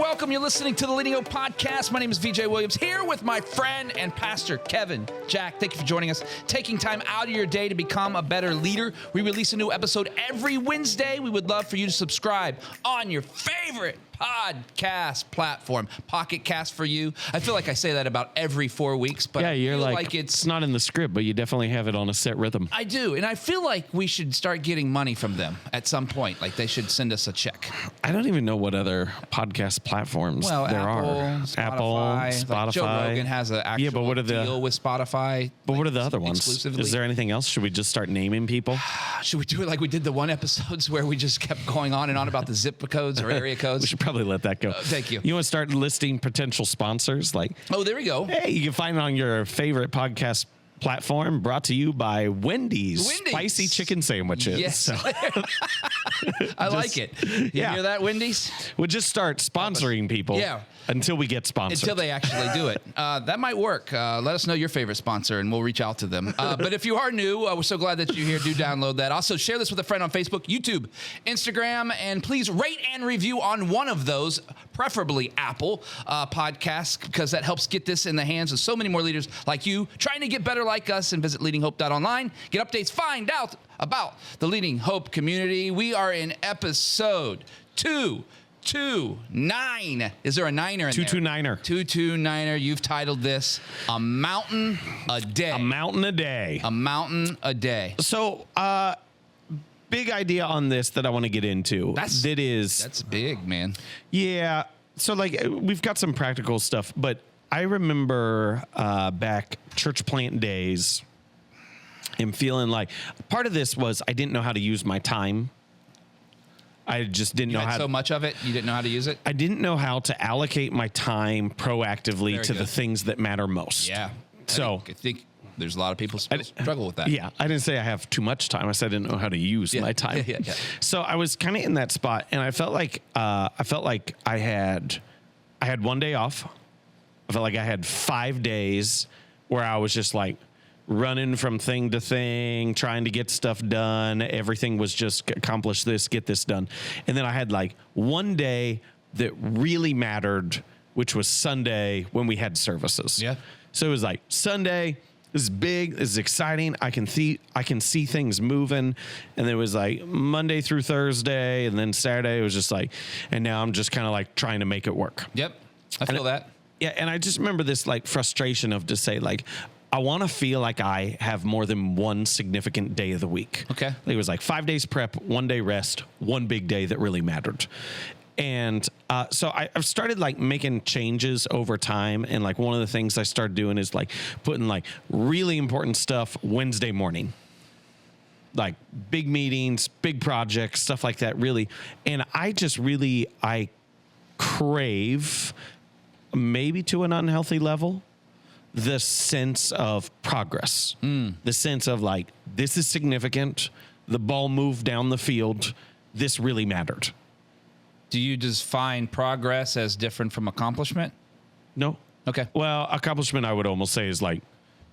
welcome. You're listening to the Leading Hope Podcast. My name is VJ Williams, here with my friend and pastor, Kevin Jack. Thank you for joining us, taking time out of your day to become a better leader. We release a new episode every Wednesday. We would love for you to subscribe on your favorite podcast platform. Pocket Cast for you. I feel like I say that about every 4 weeks, but yeah, you're I feel like it's not in the script, but you definitely have it on a set rhythm. I do, and I feel like we should start getting money from them at some point. Like they should send us a check. I don't even know what other podcast platforms there are. Apple, Spotify. Like Joe Rogan has an actual but what are the, deal with Spotify. But what are the other ones? Exclusively. Is there anything else? Should we just start naming people? Should we do it like we did the one episodes where we just kept going on and on about the zip codes or area codes? We should probably let that go. Thank you. You want to start listing potential sponsors? Like, oh, there we go. Hey, you can find it on your favorite podcast platform, brought to you by Wendy's. Spicy chicken sandwiches. Yes. So. I like it. You hear that, Wendy's? We'll just start sponsoring people until we get sponsored. Until they actually do it. That might work. Let us know your favorite sponsor, and we'll reach out to them. But if you are new, we're so glad that you're here. Do download that. Also, share this with a friend on Facebook, YouTube, Instagram, and please rate and review on one of those, preferably Apple podcasts, because that helps get this in the hands of so many more leaders like you, trying to get better like us. And visit leadinghope.online. Get updates. Find out about the Leading Hope community. We are in episode 229. Is there a niner in 229er. 229er. You've titled this A Mountain a Day. A mountain a day. A mountain a day. So, big idea on this that I want to get into. That's big, man. Yeah. So, like, we've got some practical stuff, but I remember back church plant days and feeling like part of this was I didn't know how to use my time. I just didn't know how so much of it, you didn't know how to use it? I didn't know how to allocate my time proactively to the things that matter most. Yeah. So I think there's a lot of people struggle with that. Yeah. I didn't say I have too much time. I said I didn't know how to use my time. Yeah. So I was kind of in that spot, and I felt like I had 1 day off. I felt like I had 5 days where I was just like running from thing to thing, trying to get stuff done. Everything was just accomplish this, get this done. And then I had like 1 day that really mattered, which was Sunday when we had services. Yeah. So it was like Sunday is big, is exciting. I can see things moving. And then it was like Monday through Thursday, and then Saturday it was just like, and now I'm just kind of like trying to make it work. Yep. I feel that. Yeah, and I just remember this like frustration of to say like, I want to feel like I have more than one significant day of the week. Okay. It was like 5 days prep, 1 day rest, one big day that really mattered. And so I've started like making changes over time. And like one of the things I started doing is like putting like really important stuff Wednesday morning. Like big meetings, big projects, stuff like that, really. And I crave, maybe to an unhealthy level, the sense of progress, the sense of like, this is significant. The ball moved down the field. This really mattered. Do you just find progress as different from accomplishment? No. Okay. Well, accomplishment, I would almost say, is like,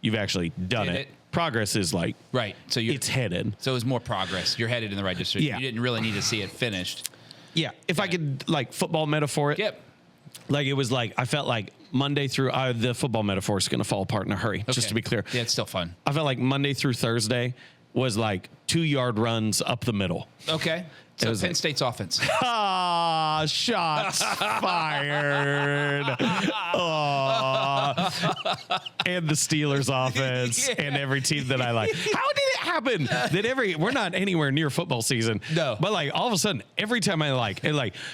you've actually done it. Progress is like, right. So it's headed. So it's more progress. You're headed in the right direction. Yeah. You didn't really need to see it finished. Yeah. If I could like football metaphor it. Yep. Like it was like, I felt like Monday through, the football metaphor is going to fall apart in a hurry, just to be clear. Yeah, it's still fun. I felt like Monday through Thursday was like 2-yard runs up the middle. Okay. So Penn State's offense. Ah, shots fired. And the Steelers offense and every team that I like. How did it happen that we're not anywhere near football season. No. But like all of a sudden, every time I like,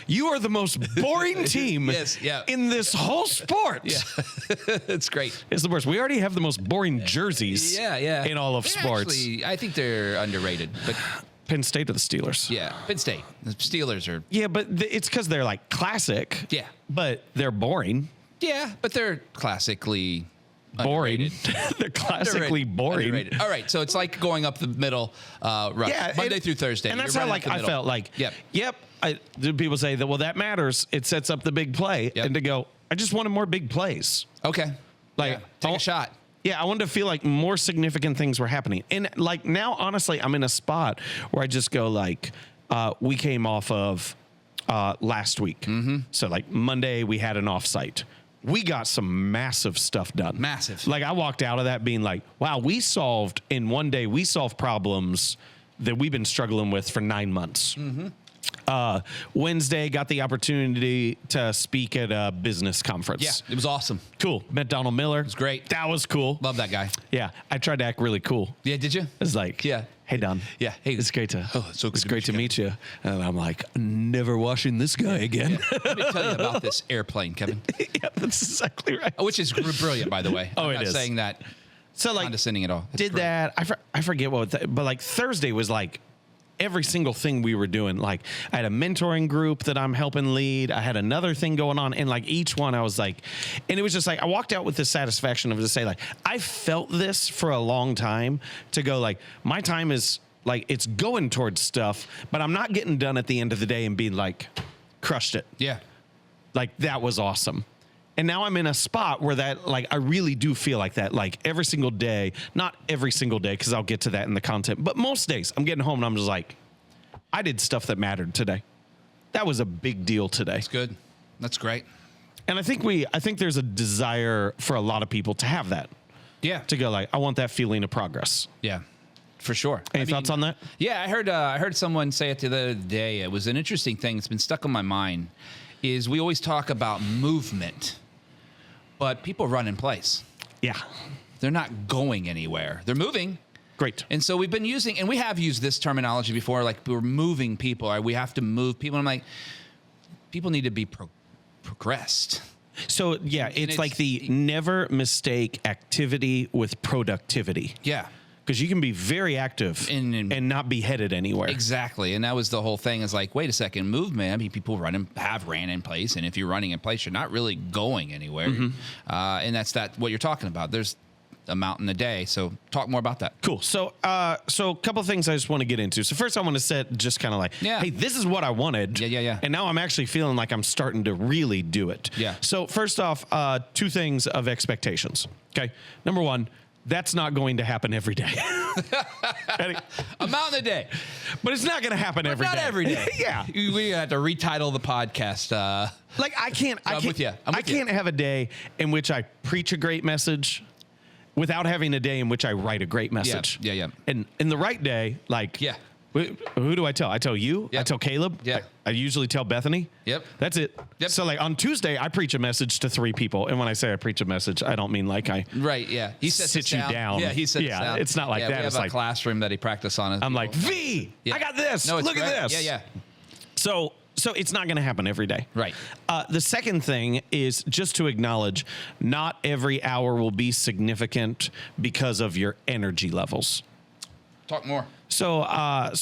you are the most boring team in this whole sport. Yeah. It's great. It's the worst. We already have the most boring jerseys in all of sports. Actually, I think they're underrated, but Penn State or the Steelers? Yeah, Penn State. The Steelers are... Yeah, but it's because they're like classic. Yeah. But they're boring. Yeah, but they're classically... boring. They're classically boring. Underrated. All right, so it's like going up the middle rush. Yeah, Monday through Thursday. And that's how like I felt like, people say that, well, that matters. It sets up the big play. Yep. And to go, I just wanted more big plays. Okay. Like, take a shot. Yeah, I wanted to feel like more significant things were happening. And like now, honestly, I'm in a spot where I just go like, we came off of last week. So like Monday we had an offsite. We got some massive stuff done. Massive. Like I walked out of that being like, wow, in one day we solved problems that we've been struggling with for 9 months. Wednesday got the opportunity to speak at a business conference. Yeah, it was awesome. Cool. Met Donald Miller. It was great. That was cool. Love that guy. Yeah. I tried to act really cool. Yeah, did you? I was like, Yeah. Hey Don. Yeah. Hey. It's great to. Oh, it's so good it's to great meet to you meet you. And I'm like, never washing this guy again. Let me tell you about this airplane, Kevin, Yeah, that's exactly right. which is brilliant, by the way. Oh, I'm it not is. saying that So like, condescending at all. It's did great. that. I forget but like Thursday was like every single thing we were doing. Like I had a mentoring group that I'm helping lead. I had another thing going on, and like each one I was like, and it was just like I walked out with the satisfaction of to say like I felt this for a long time to go like my time is like it's going towards stuff, but I'm not getting done at the end of the day and being like crushed it. Yeah. Like that was awesome. And now I'm in a spot where that, like, I really do feel like that, like every single day, not every single day, because I'll get to that in the content, but most days I'm getting home and I'm just like, I did stuff that mattered today. That was a big deal today. It's good. That's great. And I think there's a desire for a lot of people to have that, Yeah. to go like, I want that feeling of progress. Yeah. For sure. Any thoughts on that? Yeah, I heard someone say it the other day. It was an interesting thing. It's been stuck on my mind. Is we always talk about movement, but people run in place. Yeah. They're not going anywhere. They're moving. Great. And so we've been using, and we have used this terminology before, like we're moving people, or we have to move people. I'm like, people need to be progressed. So yeah, it's like the never mistake activity with productivity. Yeah. Because you can be very active and not be headed anywhere. Exactly. And that was the whole thing is like, wait a second, movement. I mean, people have ran in place. And if you're running in place, you're not really going anywhere. And that's what you're talking about. There's a mountain a day. So talk more about that. Cool. So a couple of things I just want to get into. So first I want to set just kind of like, hey, this is what I wanted. Yeah. And now I'm actually feeling like I'm starting to really do it. Yeah. So first off, two things of expectations. Okay. Number one, that's not going to happen every day. A mountain a day. But it's not going to happen every day. Not every day. Yeah. We have to retitle the podcast. Like I can't have a day in which I preach a great message without having a day in which I write a great message. Yeah. And in the right day, like, who do I tell? I tell you. Yep. I tell Caleb. Yeah. I usually tell Bethany. Yep. That's it. Yep. So like on Tuesday, I preach a message to 3 people. And when I say I preach a message, I don't mean like I He sets sit you down. Yeah, he sets us down. It's not like that. We have It's a like classroom that he practiced on. I'm like, V, I got this. No, it's Look great. at this. Yeah. So it's not going to happen every day. Right. The second thing is just to acknowledge not every hour will be significant because of your energy levels. Talk more. So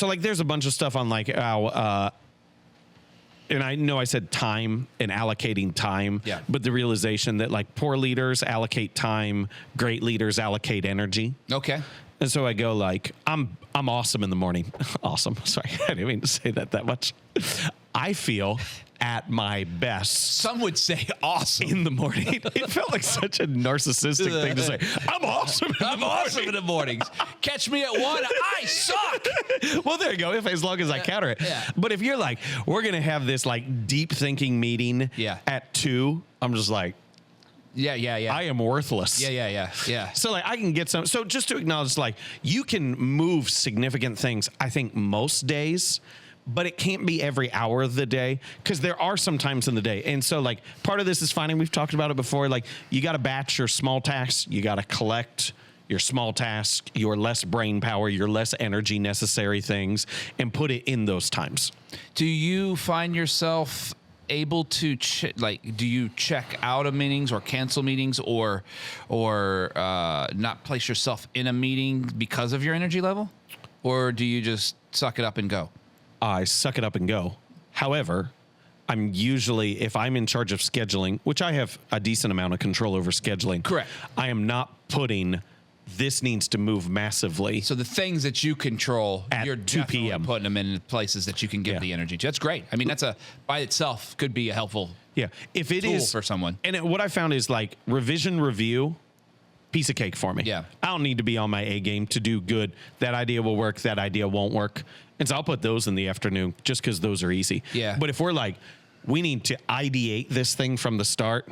like there's a bunch of stuff on like how, and I know I said time and allocating time, but the realization that like poor leaders allocate time, great leaders allocate energy. Okay. And so I go like, I'm awesome in the morning. Awesome. Sorry, I didn't mean to say that much. I feel at my best. Some would say awesome in the morning. It felt like such a narcissistic thing to say. I'm awesome. I'm awesome in the mornings. Catch me at 1. I suck. Well, there you go. As long as I counter it. Yeah. But if you're like, we're gonna have this like deep thinking meeting at 2, I'm just like, yeah. I am worthless. Yeah. So like I can get some. So just to acknowledge, like you can move significant things. I think most days. But it can't be every hour of the day because there are some times in the day. And so like part of this is finding, we've talked about it before, like you got to batch your small tasks. You got to collect your small tasks, your less brain power, your less energy necessary things, and put it in those times. Do you find yourself able to do you check out of meetings or cancel meetings or not place yourself in a meeting because of your energy level? Or do you just suck it up and go? I suck it up and go. However, I'm usually, if I'm in charge of scheduling, which I have a decent amount of control over scheduling. Correct. I am not putting this needs to move massively. So the things that you control, at you're 2 p.m. putting them in places that you can give the energy to. That's great. I mean, that's by itself could be a helpful if it tool is for someone. And what I found is like revision review, piece of cake for me. Yeah. I don't need to be on my A game to do good. That idea will work. That idea won't work. And so I'll put those in the afternoon just because those are easy. Yeah. But if we're like, we need to ideate this thing from the start,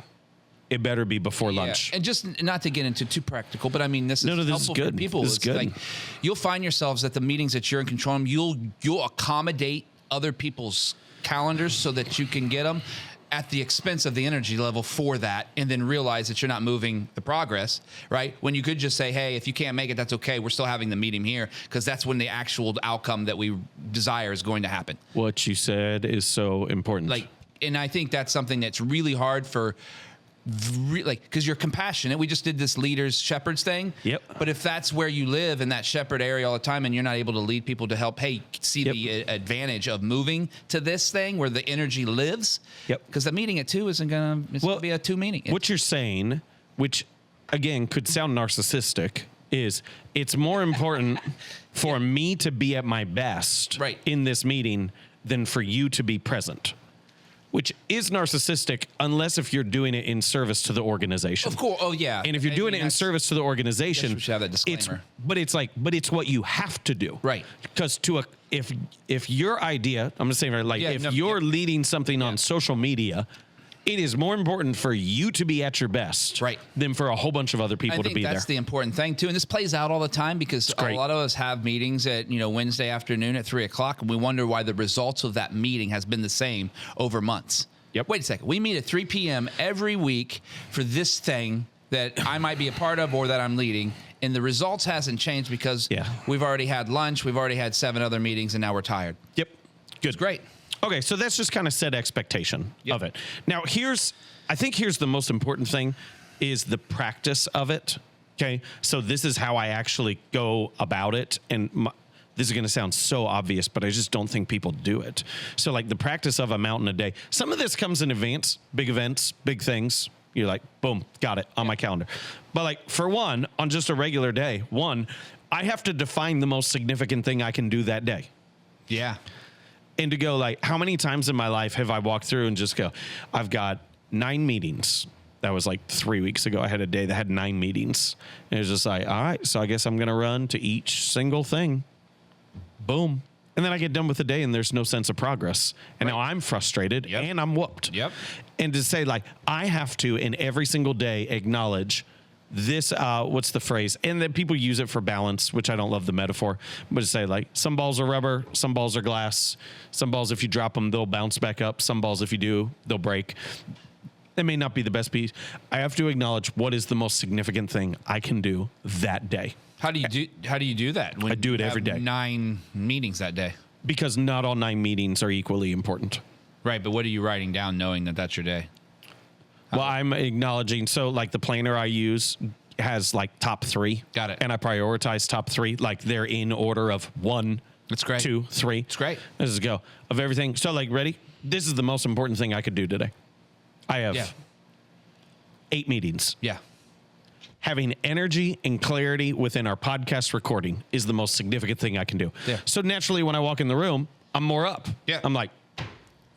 it better be before lunch. And just not to get into too practical, but I mean, this is this is helpful for good. people. This is It's good. like you'll find yourselves at the meetings that you're in control of. You'll accommodate other people's calendars so that you can get them at the expense of the energy level for that, and then realize that you're not moving the progress, right? When you could just say, hey, if you can't make it, that's okay. We're still having the meeting here, because that's when the actual outcome that we desire is going to happen. What you said is so important. And I think that's something that's really hard for, because you're compassionate. We just did this leaders shepherds thing. Yep. But if that's where you live in that shepherd area all the time, and you're not able to lead people to help, see the advantage of moving to this thing where the energy lives. Yep. Because the meeting at 2 isn't going to be a 2 meeting. What you're saying, which again could sound narcissistic, is it's more important for me to be at my best in this meeting than for you to be present. Which is narcissistic unless if you're doing it in service to the organization. Of course. Oh, yeah. And if you're doing it in service to the organization, we should have that disclaimer. It's what you have to do. Right. Because if your idea, I'm going to say if you're leading something on social media, it is more important for you to be at your best than for a whole bunch of other people to be there. That's the important thing too. And this plays out all the time because a lot of us have meetings at, Wednesday afternoon at 3:00, and we wonder why the results of that meeting has been the same over months. Yep. Wait a second. We meet at 3 p.m. every week for this thing that I might be a part of or that I'm leading. And the results hasn't changed because we've already had lunch. We've already had 7 other meetings, and now we're tired. Yep. Good. It's great. Okay, so that's just kind of set expectation of it. Now, I think here's the most important thing is the practice of it. Okay, so this is how I actually go about it. And this is going to sound so obvious, but I just don't think people do it. So like the practice of a mountain a day. Some of this comes in advance, big events, big things. You're like, boom, got it on my calendar. But like for one, on just a regular day, I have to define the most significant thing I can do that day. Yeah. And to go like, how many times in my life have I walked through and just go, I've got 9 meetings. That was like 3 weeks ago. I had a day that had 9 meetings. And it was just like, all right, so I guess I'm going to run to each single thing. Boom. And then I get done with the day and there's no sense of progress. And now I'm frustrated and I'm whooped. Yep. And to say like, I have to in every single day acknowledge this, what's the phrase? And then people use it for balance, which I don't love the metaphor, but to say like some balls are rubber, some balls are glass, some balls, if you drop them, they'll bounce back up. Some balls, if you do, they'll break. It may not be the best piece. I have to acknowledge what is the most significant thing I can do that day. How do you do that? When I do it every day. 9 meetings that day. Because not all 9 meetings are equally important. Right, but what are you writing down knowing that that's your day? Well, I'm acknowledging. So like the planner I use has like top 3. Got it. And I prioritize top 3. Like they're in order of 1, That's great. 2, 3. It's great. Let's just go of everything. So like, ready? This is the most important thing I could do today. I have 8 meetings. Yeah. Having energy and clarity within our podcast recording is the most significant thing I can do. Yeah. So naturally, when I walk in the room, I'm more up. Yeah. I'm like,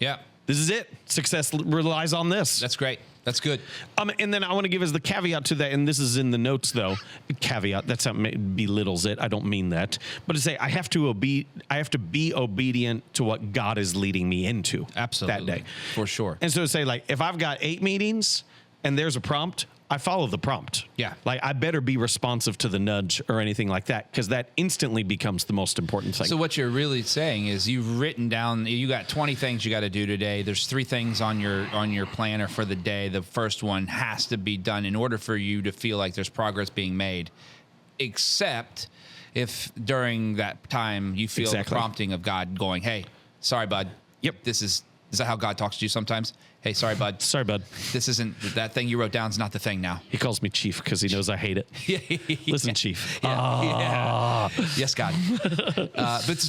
yeah, this is it. Success relies on this. That's great. That's good. And then I want to give as the caveat to that, and this is in the notes though. Caveat, that sound belittles it. I don't mean that, but to say I have to be obedient to what God is leading me into. Absolutely. That day, For sure. And so to say like, if I've got 8 meetings and there's a prompt, I follow the prompt. Yeah. Like I better be responsive to the nudge or anything like that, because that instantly becomes the most important thing. So what you're really saying is you've written down, you got 20 things you got to do today. There's 3 things on your planner for the day. The first one has to be done in order for you to feel like there's progress being made, except if during that time you feel the prompting of God going, hey, sorry, bud. Yep. Is that how God talks to you sometimes? Hey, sorry, bud. Sorry, bud. This isn't, that thing you wrote down is not the thing now. He calls me Chief because he knows I hate it. Listen, Chief. Yeah. Yes, God.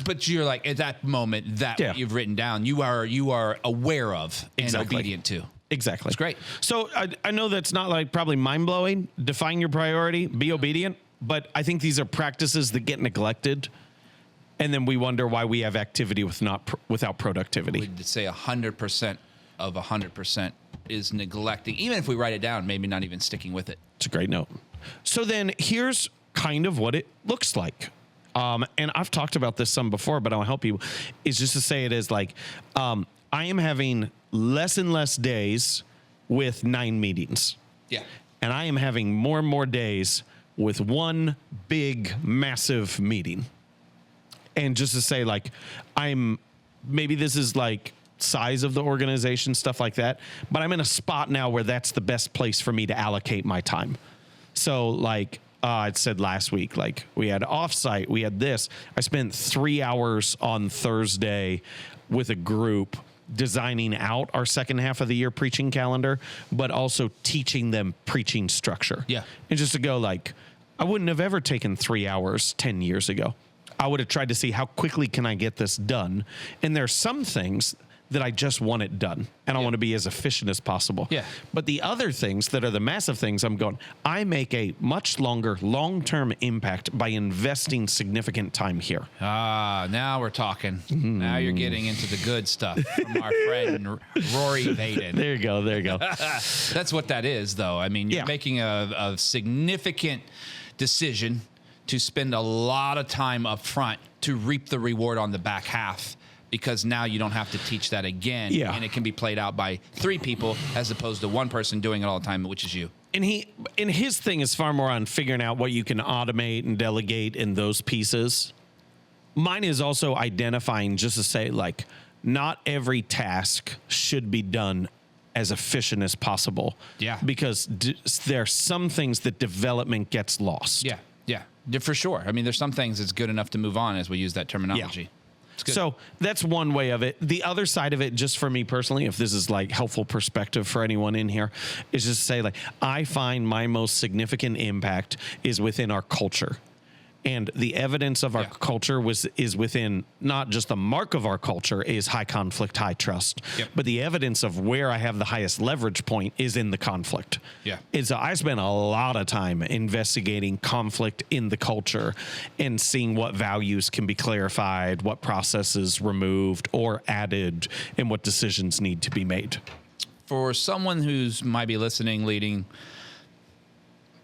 But you're like, at that moment, what you've written down, you are aware of and obedient to. Exactly. It's great. So I know that's not like probably mind-blowing. Define your priority, be obedient. But I think these are practices that get neglected. And then we wonder why we have activity without productivity. We'd say 100% of 100% is neglecting, even if we write it down, maybe not even sticking with it. It's a great note. So then here's kind of what it looks like. and I've talked about this some before, but I'll help you, is just to say it is like, I am having less and less days with 9 meetings. Yeah. And I am having more and more days with one big, massive meeting. And just to say, like, maybe this is like size of the organization, stuff like that, but I'm in a spot now where that's the best place for me to allocate my time. So, like, I said last week, like, we had offsite, we had this. I spent 3 hours on Thursday with a group designing out our second half of the year preaching calendar, but also teaching them preaching structure. Yeah. And just to go, like, I wouldn't have ever taken 3 hours 10 years ago. I would have tried to see how quickly can I get this done. And there's some things that I just want it done, and I want to be as efficient as possible. Yeah. But the other things that are the massive things, I'm going, I make a much longer, long-term impact by investing significant time here. Now we're talking. Now you're getting into the good stuff from our friend Rory Vaden. There you go. There you go. That's what that is, though. I mean, you're making a significant decision to spend a lot of time up front to reap the reward on the back half, because now you don't have to teach that again. Yeah. And it can be played out by 3 people as opposed to one person doing it all the time, which is you. And his thing is far more on figuring out what you can automate and delegate in those pieces. Mine is also identifying, just to say, like, not every task should be done as efficient as possible. Yeah. Because there are some things that development gets lost. Yeah. For sure. I mean, there's some things that's good enough to move on as we use that terminology. Yeah. It's good. So that's one way of it. The other side of it, just for me personally, if this is like helpful perspective for anyone in here, is just to say, like, I find my most significant impact is within our culture. And the evidence of our culture is within, not just the mark of our culture is high conflict, high trust, but the evidence of where I have the highest leverage point is in the conflict. Yeah. And so I spent a lot of time investigating conflict in the culture and seeing what values can be clarified, what processes removed or added, and what decisions need to be made. For someone who's might be listening, leading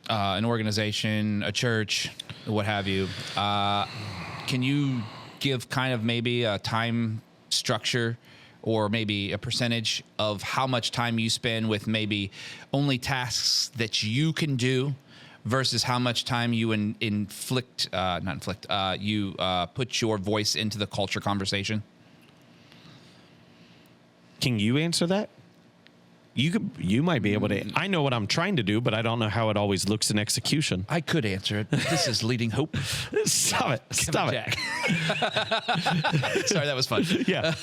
an organization, a church, what have you, can you give kind of maybe a time structure or maybe a percentage of how much time you spend with maybe only tasks that you can do versus how much time you put your voice into the culture conversation? Can you answer that? You might be able to. I know what I'm trying to do, but I don't know how it always looks in execution. I could answer it. This is Leading Hope. Stop it. Stop it. Sorry, that was fun. Yeah.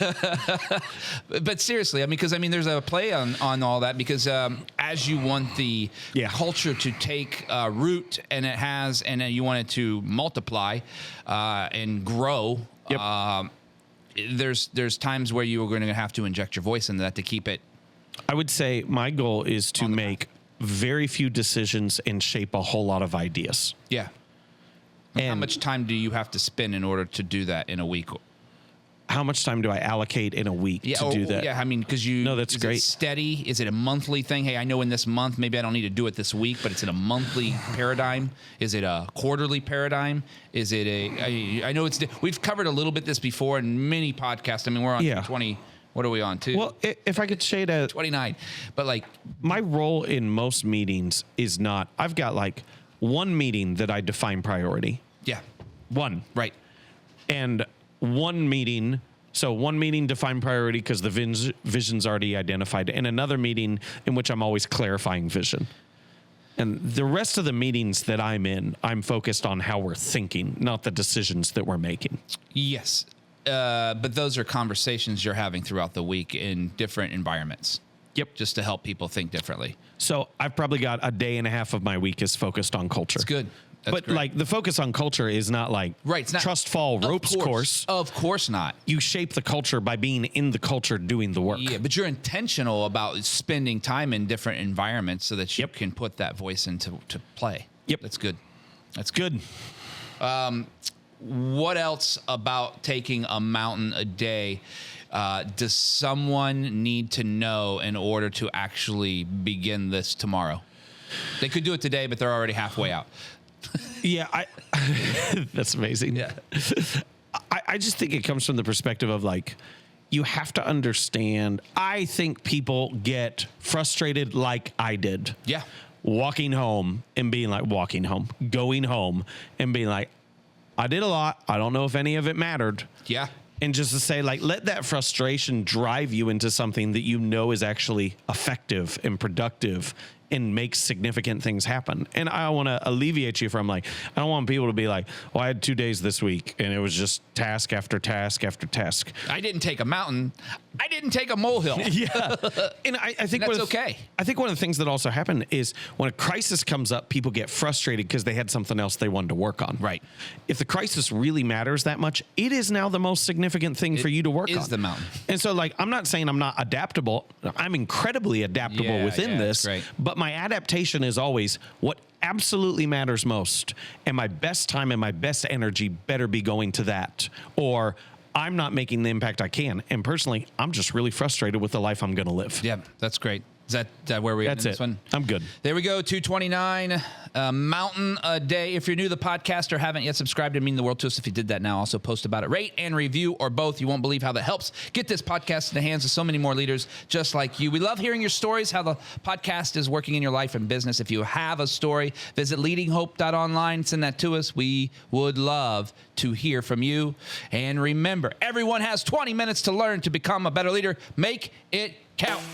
But seriously, I mean, because there's a play on all that, because as you want the culture to take root, and you want it to multiply and grow. Yep. There's times where you are going to have to inject your voice into that to keep it. I would say my goal is to make very few decisions and shape a whole lot of ideas. Yeah. And how much time do you have to spend in order to do that in a week? How much time do I allocate in a week to do that? Yeah, I mean, because that's great. It steady? Is it a monthly thing? Hey, I know in this month, maybe I don't need to do it this week, but it's in a monthly paradigm. Is it a quarterly paradigm? Is it I know we've covered a little bit this before in many podcasts. I mean, we're on 20. What are we on, 2? Well, if I could say that 29, but like my role in most meetings is not, I've got like one meeting that I define priority. Yeah. One. Right. And one meeting define priority because the vision's already identified, and another meeting in which I'm always clarifying vision. And the rest of the meetings that I'm in, I'm focused on how we're thinking, not the decisions that we're making. Yes. But those are conversations you're having throughout the week in different environments. Yep. Just to help people think differently. So I've probably got a day and a half of my week is focused on culture. It's good. That's great. Like the focus on culture is not like it's not trust fall ropes course. Of course not. You shape the culture by being in the culture doing the work. Yeah, but you're intentional about spending time in different environments so that you can put that voice into play. Yep. That's good. That's good. What else about taking a mountain a day does someone need to know in order to actually begin this tomorrow? They could do it today, but they're already halfway out. Yeah, that's amazing. Yeah. I just think it comes from the perspective of like, you have to understand. I think people get frustrated like I did. Yeah. Going home and being like, I did a lot. I don't know if any of it mattered. Yeah. And just to say, like, let that frustration drive you into something that you know is actually effective and productive and makes significant things happen. And I want to alleviate you from like, I don't want people to be like, well, I had 2 days this week and it was just task after task after task. I didn't take a mountain. I didn't take a molehill. Yeah. And I think that's okay. I think one of the things that also happen is when a crisis comes up, people get frustrated because they had something else they wanted to work on. Right. If the crisis really matters that much, it is now the most significant thing for you to work on. Is the mountain. And so like, I'm not saying I'm not adaptable. I'm incredibly adaptable within this, that's right. but my adaptation is always what absolutely matters most. And my best time and my best energy better be going to that, or I'm not making the impact I can. And personally, I'm just really frustrated with the life I'm going to live. Yeah, that's great. Is that where we're at in this one? I'm good. There we go, 229 mountain a day. If you're new to the podcast or haven't yet subscribed, it'd mean the world to us if you did that now. Also post about it, rate and review, or both. You won't believe how that helps get this podcast in the hands of so many more leaders just like you. We love hearing your stories, how the podcast is working in your life and business. If you have a story, visit leadinghope.online. Send that to us. We would love to hear from you. And remember, everyone has 20 minutes to learn to become a better leader. Make it count.